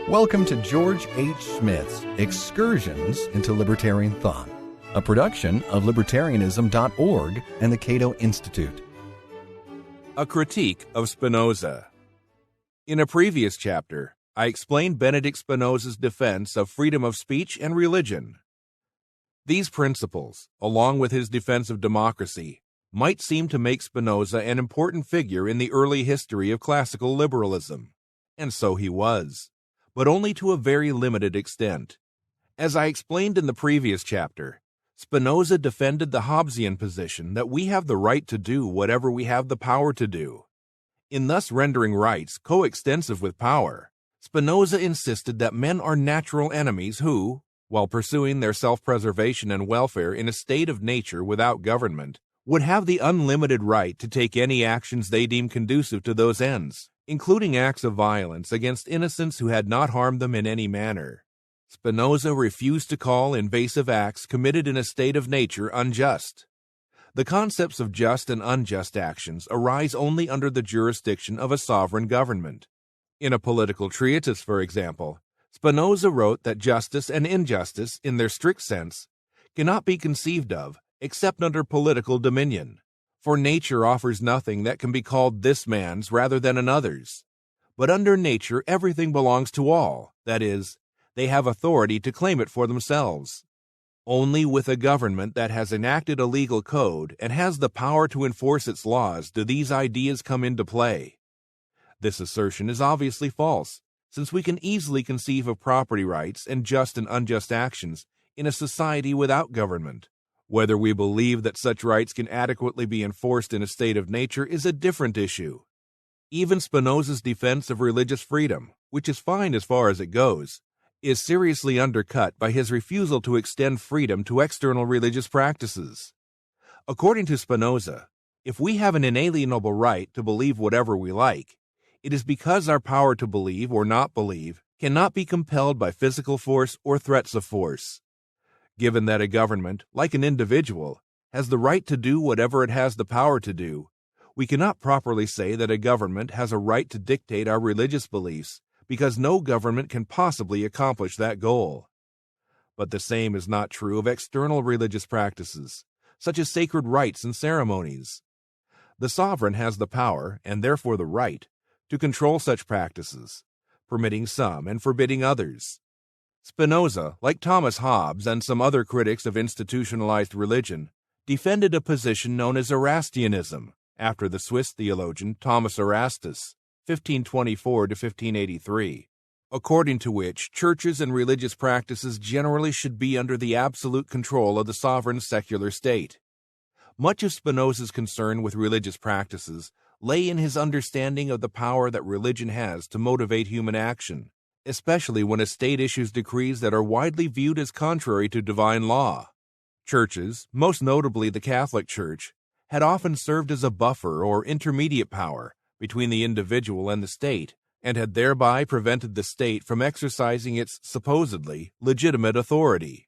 Welcome to George H. Smith's Excursions into Libertarian Thought, a production of Libertarianism.org and the Cato Institute. A critique of Spinoza. In a previous chapter, I explained Benedict Spinoza's defense of freedom of speech and religion. These principles, along with his defense of democracy, might seem to make Spinoza an important figure in the early history of classical liberalism, and so he was, but only to a very limited extent. As I explained in the previous chapter, Spinoza defended the Hobbesian position that we have the right to do whatever we have the power to do. In thus rendering rights coextensive with power, Spinoza insisted that men are natural enemies who, while pursuing their self-preservation and welfare in a state of nature without government, would have the unlimited right to take any actions they deem conducive to those ends, including acts of violence against innocents who had not harmed them in any manner. Spinoza refused to call invasive acts committed in a state of nature unjust. The concepts of just and unjust actions arise only under the jurisdiction of a sovereign government. In a political treatise, for example, Spinoza wrote that justice and injustice, in their strict sense, cannot be conceived of except under political dominion. For nature offers nothing that can be called this man's rather than another's. But under nature everything belongs to all, that is, they have authority to claim it for themselves. Only with a government that has enacted a legal code and has the power to enforce its laws do these ideas come into play. This assertion is obviously false, since we can easily conceive of property rights and just and unjust actions in a society without government. Whether we believe that such rights can adequately be enforced in a state of nature is a different issue. Even Spinoza's defense of religious freedom, which is fine as far as it goes, is seriously undercut by his refusal to extend freedom to external religious practices. According to Spinoza, if we have an inalienable right to believe whatever we like, it is because our power to believe or not believe cannot be compelled by physical force or threats of force. Given that a government, like an individual, has the right to do whatever it has the power to do, we cannot properly say that a government has a right to dictate our religious beliefs, because no government can possibly accomplish that goal. But the same is not true of external religious practices, such as sacred rites and ceremonies. The sovereign has the power, and therefore the right, to control such practices, permitting some and forbidding others. Spinoza, like Thomas Hobbes and some other critics of institutionalized religion, defended a position known as Erastianism, after the Swiss theologian Thomas Erastus, 1524 to 1583, according to which churches and religious practices generally should be under the absolute control of the sovereign secular state. Much of Spinoza's concern with religious practices lay in his understanding of the power that religion has to motivate human action, especially when a state issues decrees that are widely viewed as contrary to divine law. Churches, most notably the Catholic Church, had often served as a buffer or intermediate power between the individual and the state, and had thereby prevented the state from exercising its supposedly legitimate authority.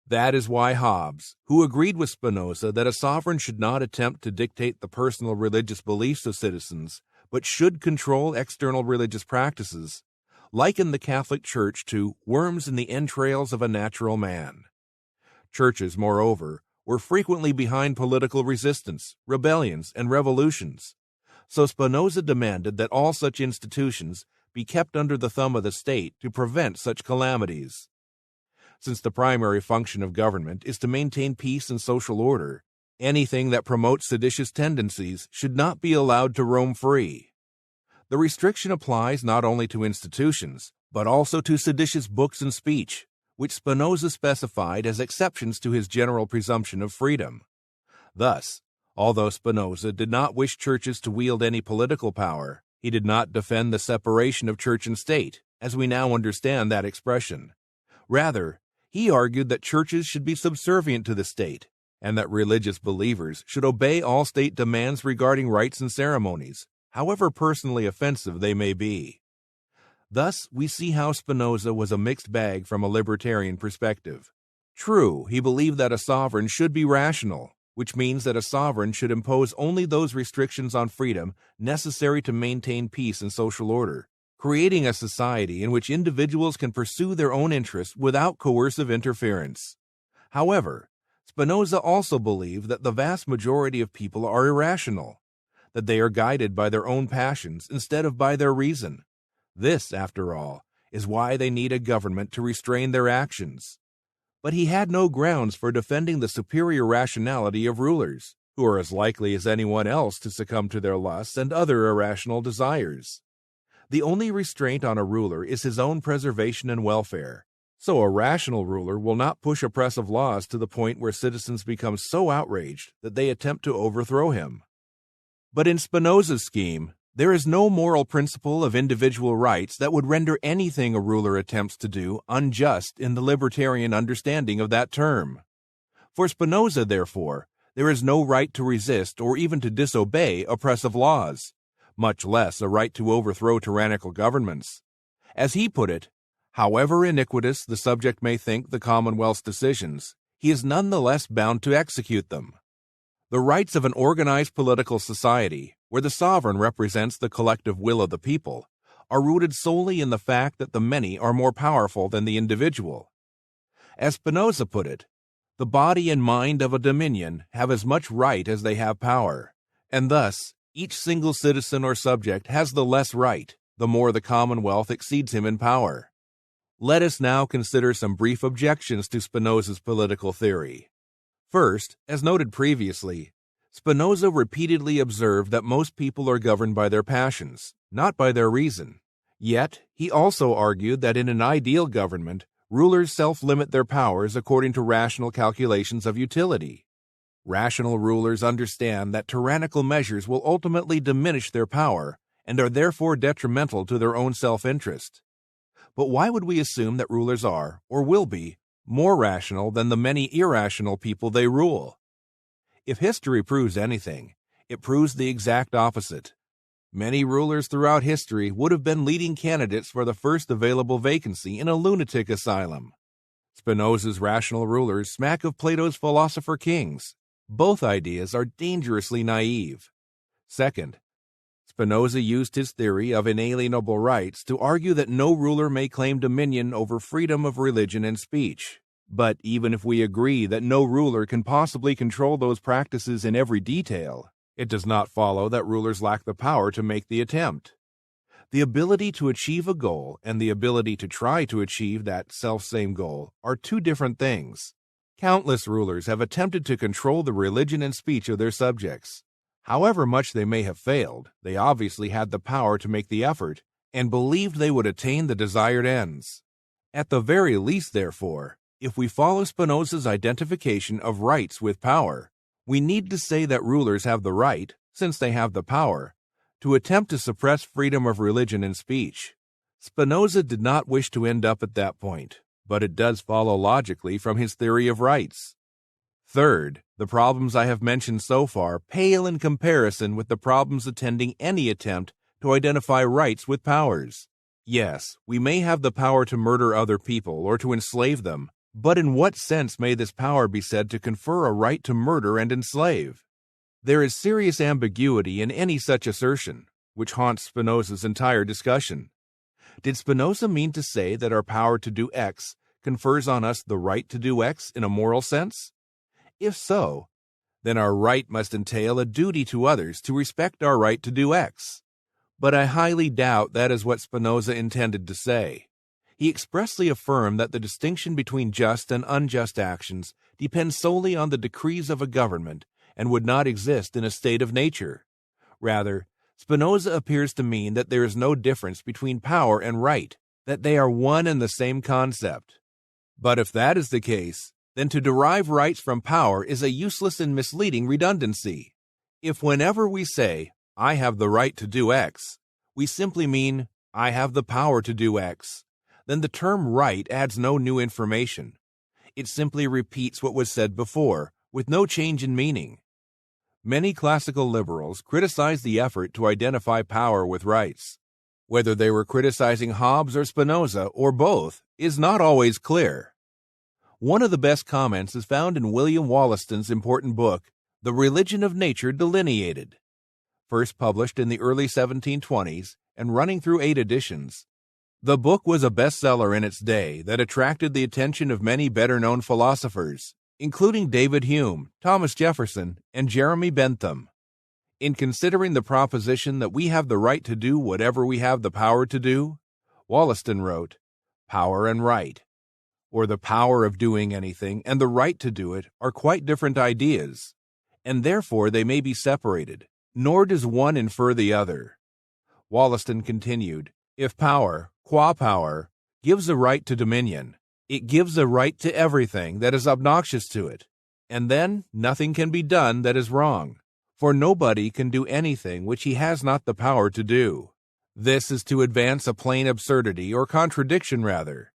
That is why Hobbes, who agreed with Spinoza that a sovereign should not attempt to dictate the personal religious beliefs of citizens, but should control external religious practices, likened the Catholic Church to worms in the entrails of a natural man. Churches, moreover, were frequently behind political resistance, rebellions, and revolutions, so Spinoza demanded that all such institutions be kept under the thumb of the state to prevent such calamities. Since the primary function of government is to maintain peace and social order, anything that promotes seditious tendencies should not be allowed to roam free. The restriction applies not only to institutions, but also to seditious books and speech, which Spinoza specified as exceptions to his general presumption of freedom. Thus, although Spinoza did not wish churches to wield any political power, he did not defend the separation of church and state, as we now understand that expression. Rather, he argued that churches should be subservient to the state, and that religious believers should obey all state demands regarding rites and ceremonies, however personally offensive they may be. Thus, we see how Spinoza was a mixed bag from a libertarian perspective. True, he believed that a sovereign should be rational, which means that a sovereign should impose only those restrictions on freedom necessary to maintain peace and social order, creating a society in which individuals can pursue their own interests without coercive interference. However, Spinoza also believed that the vast majority of people are irrational, that they are guided by their own passions instead of by their reason. This, after all, is why they need a government to restrain their actions. But he had no grounds for defending the superior rationality of rulers, who are as likely as anyone else to succumb to their lusts and other irrational desires. The only restraint on a ruler is his own preservation and welfare. So a rational ruler will not push oppressive laws to the point where citizens become so outraged that they attempt to overthrow him. But in Spinoza's scheme, there is no moral principle of individual rights that would render anything a ruler attempts to do unjust in the libertarian understanding of that term. For Spinoza, therefore, there is no right to resist or even to disobey oppressive laws, much less a right to overthrow tyrannical governments. As he put it, however iniquitous the subject may think the Commonwealth's decisions, he is nonetheless bound to execute them. The rights of an organized political society, where the sovereign represents the collective will of the people, are rooted solely in the fact that the many are more powerful than the individual. As Spinoza put it, the body and mind of a dominion have as much right as they have power, and thus each single citizen or subject has the less right, the more the Commonwealth exceeds him in power. Let us now consider some brief objections to Spinoza's political theory. First, as noted previously, Spinoza repeatedly observed that most people are governed by their passions, not by their reason. Yet, he also argued that in an ideal government, rulers self-limit their powers according to rational calculations of utility. Rational rulers understand that tyrannical measures will ultimately diminish their power and are therefore detrimental to their own self-interest. But why would we assume that rulers are, or will be, more rational than the many irrational people they rule? If history proves anything, it proves the exact opposite. Many rulers throughout history would have been leading candidates for the first available vacancy in a lunatic asylum. Spinoza's rational rulers smack of Plato's philosopher kings. Both ideas are dangerously naive. Second, Spinoza used his theory of inalienable rights to argue that no ruler may claim dominion over freedom of religion and speech. But even if we agree that no ruler can possibly control those practices in every detail, it does not follow that rulers lack the power to make the attempt. The ability to achieve a goal and the ability to try to achieve that selfsame goal are two different things. Countless rulers have attempted to control the religion and speech of their subjects. However much they may have failed, they obviously had the power to make the effort and believed they would attain the desired ends. At the very least, therefore, if we follow Spinoza's identification of rights with power, we need to say that rulers have the right, since they have the power, to attempt to suppress freedom of religion and speech. Spinoza did not wish to end up at that point, but it does follow logically from his theory of rights. Third, the problems I have mentioned so far pale in comparison with the problems attending any attempt to identify rights with powers. Yes, we may have the power to murder other people or to enslave them, but in what sense may this power be said to confer a right to murder and enslave? There is serious ambiguity in any such assertion, which haunts Spinoza's entire discussion. Did Spinoza mean to say that our power to do X confers on us the right to do X in a moral sense? If so, then our right must entail a duty to others to respect our right to do X. But I highly doubt that is what Spinoza intended to say. He expressly affirmed that the distinction between just and unjust actions depends solely on the decrees of a government and would not exist in a state of nature. Rather, Spinoza appears to mean that there is no difference between power and right, that they are one and the same concept. But if that is the case, then to derive rights from power is a useless and misleading redundancy. If whenever we say, I have the right to do X, we simply mean, I have the power to do X, then the term right adds no new information. It simply repeats what was said before, with no change in meaning. Many classical liberals criticize the effort to identify power with rights. Whether they were criticizing Hobbes or Spinoza, or both, is not always clear. One of the best comments is found in William Wollaston's important book, The Religion of Nature Delineated. First published in the early 1720s, and running through 8 editions. The book was a bestseller in its day that attracted the attention of many better-known philosophers, including David Hume, Thomas Jefferson, and Jeremy Bentham. In considering the proposition that we have the right to do whatever we have the power to do, Wollaston wrote, "Power and right, or the power of doing anything and the right to do it, are quite different ideas, and therefore they may be separated, nor does one infer the other." Wollaston continued, "If power, qua power, gives a right to dominion, it gives a right to everything that is obnoxious to it, and then nothing can be done that is wrong, for nobody can do anything which he has not the power to do. This is to advance a plain absurdity, or contradiction rather,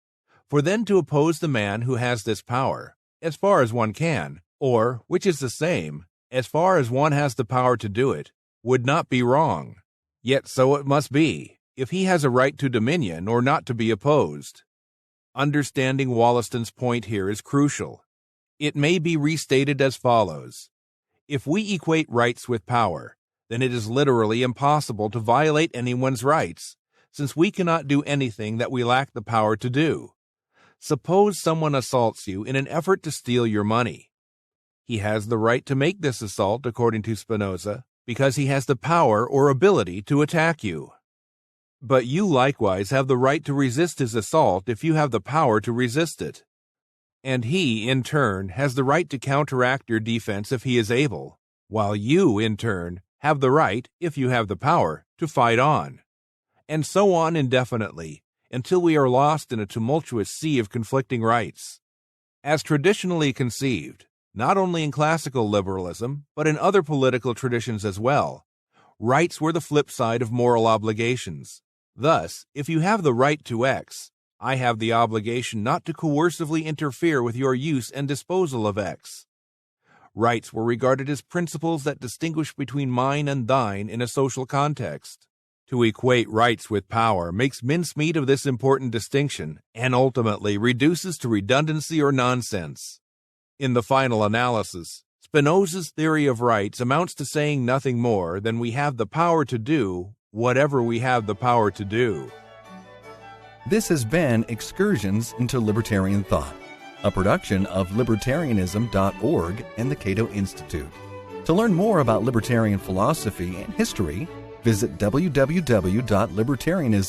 for then to oppose the man who has this power, as far as one can, or, which is the same, as far as one has the power to do it, would not be wrong. Yet so it must be, if he has a right to dominion or not to be opposed." Understanding Wollaston's point here is crucial. It may be restated as follows. If we equate rights with power, then it is literally impossible to violate anyone's rights, since we cannot do anything that we lack the power to do. Suppose someone assaults you in an effort to steal your money. He has the right to make this assault, according to Spinoza, because he has the power or ability to attack you. But you likewise have the right to resist his assault if you have the power to resist it. And he, in turn, has the right to counteract your defense if he is able, while you, in turn, have the right, if you have the power, to fight on. And so on indefinitely, until we are lost in a tumultuous sea of conflicting rights. As traditionally conceived, not only in classical liberalism, but in other political traditions as well, rights were the flip side of moral obligations. Thus, if you have the right to X, I have the obligation not to coercively interfere with your use and disposal of X. Rights were regarded as principles that distinguish between mine and thine in a social context. To equate rights with power makes mincemeat of this important distinction and ultimately reduces to redundancy or nonsense. In the final analysis, Spinoza's theory of rights amounts to saying nothing more than we have the power to do whatever we have the power to do. This has been Excursions into Libertarian Thought, a production of Libertarianism.org and the Cato Institute. To learn more about libertarian philosophy and history, visit www.libertarianism.org.